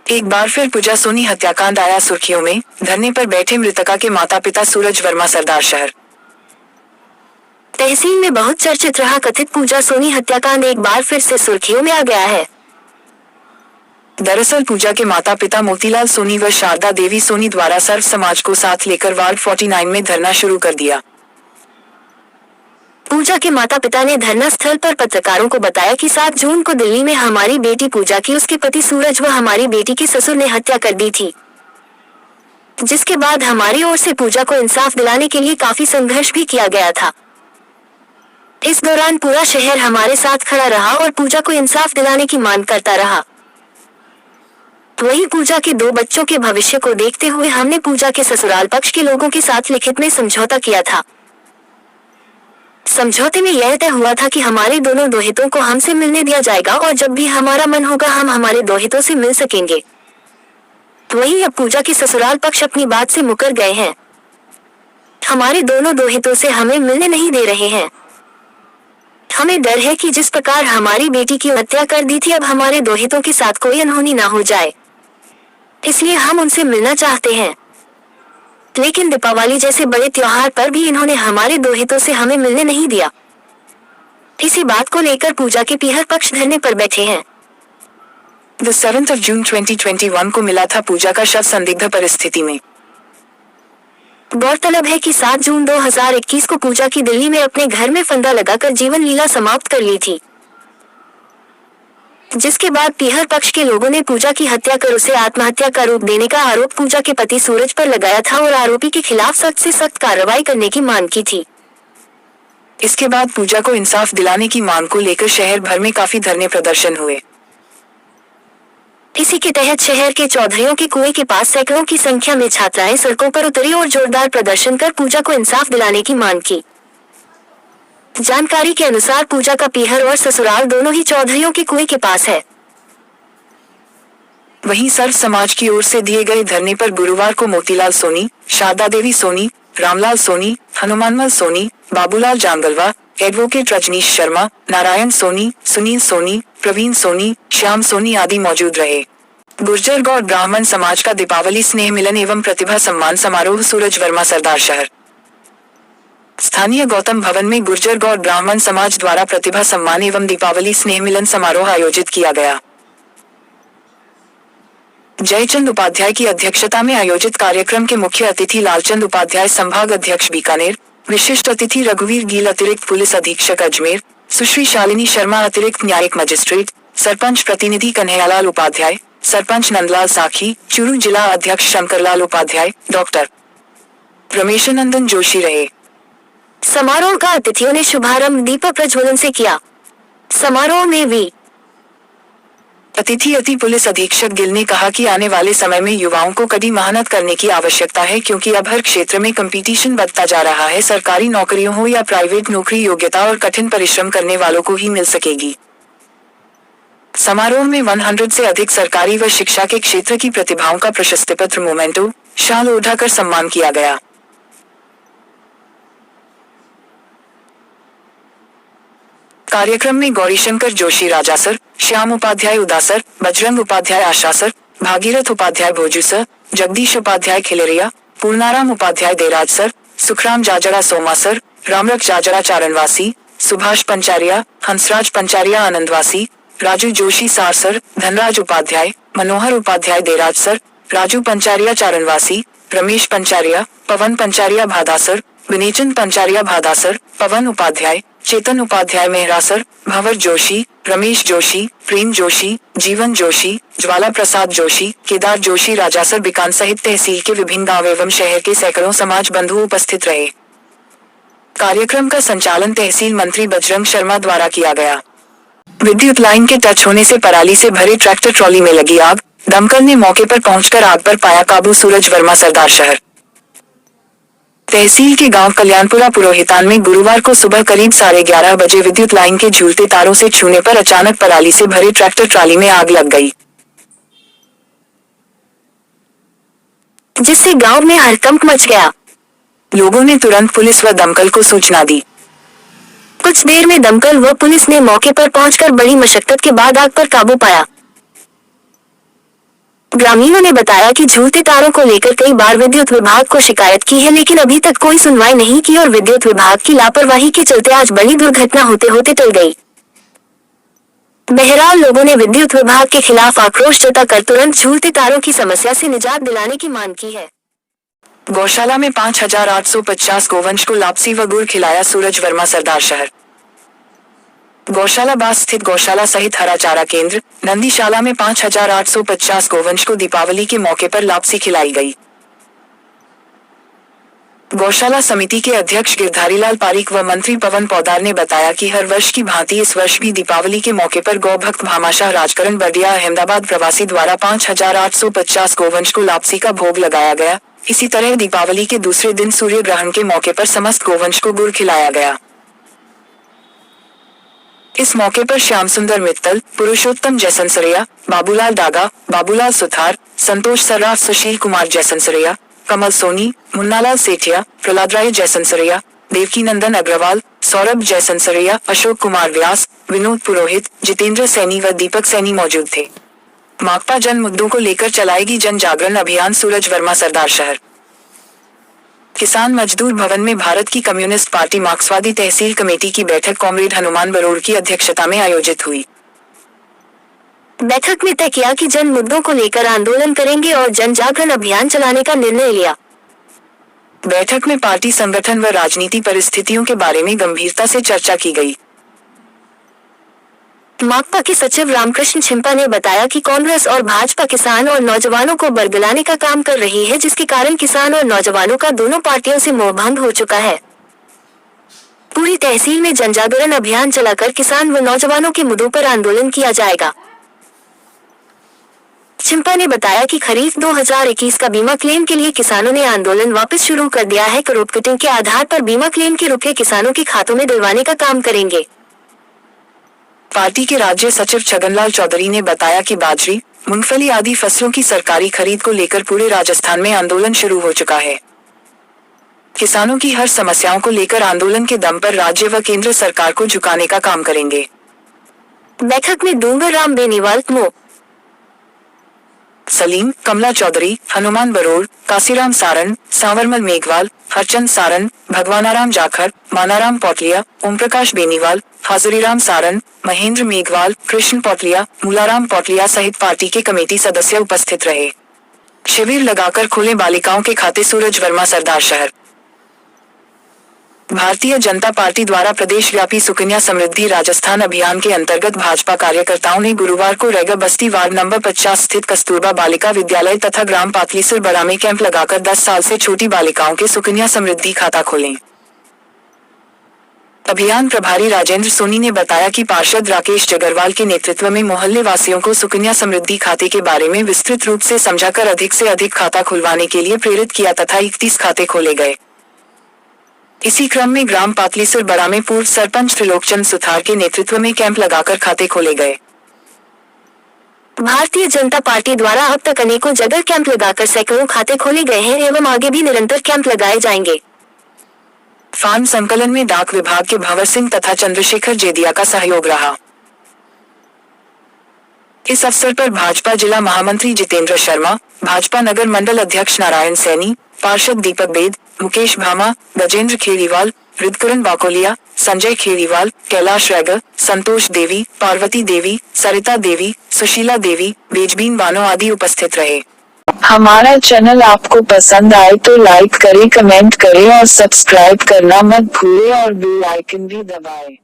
एक बार फिर पूजा सोनी हत्याकांड आया सुर्खियों में, धरने पर बैठे मृतका के माता पिता सूरज वर्मा सरदार शहर। तहसील में बहुत चर्चित रहा कथित पूजा सोनी हत्याकांड एक बार फिर से सुर्खियों में आ गया है। दरअसल पूजा के माता पिता मोतीलाल सोनी व शारदा देवी सोनी द्वारा सर्व समाज को साथ लेकर वार्ड 49 में धरना शुरू कर दिया। पूजा के माता पिता ने धरना स्थल पर पत्रकारों को बताया कि 7 जून को दिल्ली में हमारी बेटी पूजा की उसके पति सूरज व हमारी बेटी के ससुर ने हत्या कर दी थी, जिसके बाद हमारी ओर से पूजा को इंसाफ दिलाने के लिए काफी संघर्ष भी किया गया था। इस दौरान पूरा शहर हमारे साथ खड़ा रहा और पूजा को इंसाफ दिलाने की मांग करता रहा। वहीं पूजा के 2 बच्चों के भविष्य को देखते हुए हमने पूजा के ससुराल पक्ष के लोगों के साथ लिखित में समझौता किया था। समझौते में यह तय हुआ था कि हमारे दोनों दोहितों को हमसे मिलने दिया जाएगा और जब भी हमारा मन होगा हम हमारे दोहितों से मिल सकेंगे। वहीं अब पूजा के ससुराल पक्ष अपनी बात से मुकर गए हैं। हमारे दोनों दोहितों से हमें मिलने नहीं दे रहे हैं। हमें डर है कि जिस प्रकार हमारी बेटी की हत्या कर दी थी अब हमारे दोहितों के साथ कोई अनहोनी ना हो जाए, इसलिए हम उनसे मिलना चाहते हैं। लेकिन दीपावली जैसे बड़े त्योहार पर भी इन्होंने हमारे दोहितों से हमें मिलने नहीं दिया। इसी बात को लेकर पूजा के पीहर पक्ष धरने पर बैठे हैं। 7 जून 2021 को मिला था पूजा का शव संदिग्ध परिस्थिति में। गौरतलब है कि 7 जून 2021 को पूजा की दिल्ली में अपने घर में फंदा लगाकर जीवन लीला समाप्त कर ली थी, जिसके बाद पीहर पक्ष के लोगों ने पूजा की हत्या कर उसे आत्महत्या का रूप देने का आरोप पूजा के पति सूरज पर लगाया था और आरोपी के खिलाफ सख्त से सख्त कार्रवाई करने की मांग की थी। इसके बाद पूजा को इंसाफ दिलाने की मांग को लेकर शहर भर में काफी धरने प्रदर्शन हुए। इसी के तहत शहर के चौधरियों के कुएं के पास सैकड़ों की संख्या में छात्राएं सड़कों पर उतरी और जोरदार प्रदर्शन कर पूजा को इंसाफ दिलाने की मांग की। जानकारी के अनुसार पूजा का पीहर और ससुराल दोनों ही चौधरियों के कुएं के पास है। वहीं सर्व समाज की ओर से दिए गए धरने पर गुरुवार को मोतीलाल सोनी, शारदा देवी सोनी, रामलाल सोनी, हनुमानमल सोनी, बाबूलाल जांगलवा, एडवोकेट रजनीश शर्मा, नारायण सोनी, सुनील सोनी, प्रवीण सोनी, श्याम सोनी आदि मौजूद रहे। गुर्जर गौड़ ब्राह्मण समाज का दीपावली स्नेह मिलन एवं प्रतिभा सम्मान समारोह सूरज वर्मा सरदार शहर। स्थानीय गौतम भवन में गुर्जर गौड़ ब्राह्मण समाज द्वारा प्रतिभा सम्मान एवं दीपावली स्नेह मिलन समारोह आयोजित किया गया। जयचंद उपाध्याय की अध्यक्षता में आयोजित कार्यक्रम के मुख्य अतिथि लालचंद उपाध्याय संभाग अध्यक्ष बीकानेर, विशिष्ट अतिथि रघुवीर गील अतिरिक्त पुलिस अधीक्षक अजमेर, सुश्री शालिनी शर्मा अतिरिक्त न्यायिक मजिस्ट्रेट, सरपंच प्रतिनिधि कन्हैयालाल उपाध्याय, सरपंच नंदलाल साखी, चूरू जिला अध्यक्ष शंकरलाल उपाध्याय, डॉक्टर रमेशानंदन जोशी रहे। समारोह का अतिथियों ने शुभारंभ दीप प्रज्वलन से किया। समारोह में भी अति पुलिस अधीक्षक गिल ने कहा कि आने वाले समय में युवाओं को कड़ी मेहनत करने की आवश्यकता है, क्योंकि अब हर क्षेत्र में कंपटीशन बढ़ता जा रहा है। सरकारी नौकरियों हो या प्राइवेट नौकरी, योग्यता और कठिन परिश्रम करने वालों को ही मिल सकेगी। समारोह में 100 से अधिक सरकारी व शिक्षा के क्षेत्र की प्रतिभाओं का प्रशस्ति पत्र, मोमेंटो, शाल ओढ़ाकर सम्मान किया गया। कार्यक्रम में गौरीशंकर जोशी राजासर, श्याम उपाध्याय उदासर, बजरंग उपाध्याय आशासर, भागीरथ उपाध्याय भोजूसर, जगदीश उपाध्याय खिलेरिया, पूर्णाराम उपाध्याय देराजसर, सुखराम जाजड़ा सोमासर, रामरख जाजड़ा चारणवासी, सुभाष पंचारिया, हंसराज पंचारिया आनंदवासी, राजू जोशी सारसर, धनराज उपाध्याय, मनोहर उपाध्याय देराजसर, राजू पंचारिया चारणवासी, रमेश पंचारिया, पवन पंचारिया भादासर, विनेचन पंचारिया भादासर, पवन उपाध्याय, चेतन उपाध्याय मेहरासर, भंवर जोशी, रमेश जोशी, प्रेम जोशी, जीवन जोशी, ज्वाला प्रसाद जोशी, केदार जोशी राजासर बीकान सहित तहसील के विभिन्न गांव एवं शहर के सैकड़ों समाज बंधु उपस्थित रहे। कार्यक्रम का संचालन तहसील मंत्री बजरंग शर्मा द्वारा किया गया। विद्युत लाइन के टच होने से पराली से भरे ट्रैक्टर ट्रॉली में लगी आग, दमकल ने मौके पर पहुंचकर आग पर पाया काबू। सूरज वर्मा सरदार शहर। तहसील के गांव कल्याणपुरा पुरोहितान में गुरुवार को सुबह करीब 11:30 बजे विद्युत लाइन के झूलते तारों से छूने पर अचानक पराली से भरे ट्रैक्टर ट्रॉली में आग लग गई, जिससे गांव में हड़कंप मच गया। लोगों ने तुरंत पुलिस व दमकल को सूचना दी। कुछ देर में दमकल व पुलिस ने मौके पर पहुंचकर बड़ी मशक्कत के बाद आग पर काबू पाया। ग्रामीणों ने बताया कि झूलते तारों को लेकर कई बार विद्युत विभाग को शिकायत की है, लेकिन अभी तक कोई सुनवाई नहीं की और विद्युत विभाग की लापरवाही के चलते आज बड़ी दुर्घटना होते होते टल गई। बहरहाल लोगों ने विद्युत विभाग के खिलाफ आक्रोश जताकर तुरंत झूलते तारों की समस्या से निजात दिलाने की मांग की है। गौशाला में 5,850 गोवंश को लापसी व गुड़ खिलाया सूरज वर्मा सरदार शहर। गौशाला बास स्थित गौशाला सहित हरा चारा केंद्र नंदीशाला में 5,850 गोवंश को दीपावली के मौके पर लापसी खिलाई गई। गौशाला समिति के अध्यक्ष गिरधारीलाल पारीक व मंत्री पवन पोद्दार ने बताया कि हर वर्ष की भांति इस वर्ष भी दीपावली के मौके पर गौ भक्त भामाशाह राजकरण बर्दिया अहमदाबाद प्रवासी द्वारा 5,850 गोवंश को लापसी का भोग लगाया गया। इसी तरह दीपावली के दूसरे दिन सूर्य ग्रहण के मौके पर समस्त गोवंश को गुड़ खिलाया गया। इस मौके पर श्याम सुंदर मित्तल, पुरुषोत्तम जैसनसरिया, बाबूलाल डागा, बाबूलाल सुथार, संतोष सर्राफ, सुशील कुमार जैसनसरिया, कमल सोनी, मुन्नालाल सेठिया, प्रहलादराय जैसनसरिया, देवकी नंदन अग्रवाल, सौरभ जैसनसरिया, अशोक कुमार व्यास, विनोद पुरोहित, जितेंद्र सैनी व दीपक सैनी मौजूद थे। माकपा जन मुद्दों को लेकर चलाएगी जन जागरण अभियान सूरज वर्मा सरदार शहर। किसान मजदूर भवन में भारत की कम्युनिस्ट पार्टी मार्क्सवादी तहसील कमेटी की बैठक कॉमरेड हनुमान बरोड़ की अध्यक्षता में आयोजित हुई। बैठक में तय किया कि जन मुद्दों को लेकर आंदोलन करेंगे और जन जागरण अभियान चलाने का निर्णय लिया। बैठक में पार्टी संगठन व राजनीति परिस्थितियों के बारे में गंभीरता से चर्चा की गई। माकपा के सचिव रामकृष्ण छिम्पा ने बताया कि कांग्रेस और भाजपा किसान और नौजवानों को बरगलाने का काम कर रही है, जिसके कारण किसान और नौजवानों का दोनों पार्टियों से मोहभंग हो चुका है। पूरी तहसील में जनजागरण अभियान चलाकर किसान व नौजवानों के मुद्दों पर आंदोलन किया जाएगा। छिम्पा ने बताया कि खरीफ 2021 का बीमा क्लेम के लिए किसानों ने आंदोलन वापस शुरू कर दिया है। क्रॉप कटिंग के आधार पर बीमा क्लेम के रुपए किसानों के खातों में दिलवाने का काम करेंगे। पार्टी के राज्य सचिव छगनलाल चौधरी ने बताया कि बाजरी, मूंगफली आदि फसलों की सरकारी खरीद को लेकर पूरे राजस्थान में आंदोलन शुरू हो चुका है। किसानों की हर समस्याओं को लेकर आंदोलन के दम पर राज्य व केंद्र सरकार को झुकाने का काम करेंगे। बैठक में डूंगर राम बेनीवाल, मो सलीम, कमला चौधरी, हनुमान बरोड़, काशीराम सारण, सांवरमल मेघवाल, हरचंद सारण, भगवानाराम जाखर, मानाराम पौटलिया, ओम प्रकाश बेनीवाल, हाजरीराम सारण, महेंद्र मेघवाल, कृष्ण पौटलिया, मूलाराम पौटलिया सहित पार्टी के कमेटी सदस्य उपस्थित रहे। शिविर लगाकर खोले बालिकाओं के खाते सूरज वर्मा सरदार शहर। भारतीय जनता पार्टी द्वारा प्रदेश व्यापी सुकन्या समृद्धि राजस्थान अभियान के अंतर्गत भाजपा कार्यकर्ताओं ने गुरुवार को रैगा बस्ती वार्ड नंबर 50 स्थित कस्तूरबा बालिका विद्यालय तथा ग्राम पातलीसर बड़ा में कैंप लगाकर 10 साल से छोटी बालिकाओं के सुकन्या समृद्धि खाता खोलें। अभियान प्रभारी राजेंद्र सोनी ने बताया कि पार्षद राकेश जगरवाल के नेतृत्व में मोहल्ले वासियों को सुकन्या समृद्धि खाते के बारे में विस्तृत रूप से समझाकर अधिक से अधिक खाता खुलवाने के लिए प्रेरित किया तथा 31 खाते खोले गए। इसी क्रम में ग्राम पातलीसर बड़ा में पूर्व सरपंच त्रिलोकचंद सुथार के नेतृत्व में कैंप लगाकर खाते खोले गए। भारतीय जनता पार्टी द्वारा अब तक अनेकों जगह कैंप लगाकर सैकड़ों खाते खोले गए हैं एवं आगे भी निरंतर कैंप लगाए जाएंगे। फार्म संकलन में डाक विभाग के भंवर सिंह तथा चंद्रशेखर जेदिया का सहयोग रहा। इस अवसर पर भाजपा जिला महामंत्री जितेंद्र शर्मा, भाजपा नगर मंडल अध्यक्ष नारायण सैनी, पार्षद दीपक बेद, मुकेश भामा, गजेंद्र खेड़ीवाल, हृदकरण बाकोलिया, संजय खेड़ीवाल, कैलाश रैगर, संतोष देवी, पार्वती देवी, सरिता देवी, सुशीला देवी, बेजबीन बानो आदि उपस्थित रहे। हमारा चैनल आपको पसंद आए तो लाइक करें, कमेंट करें और सब्सक्राइब करना मत भूलें और बेल आइकन भी दबाएं।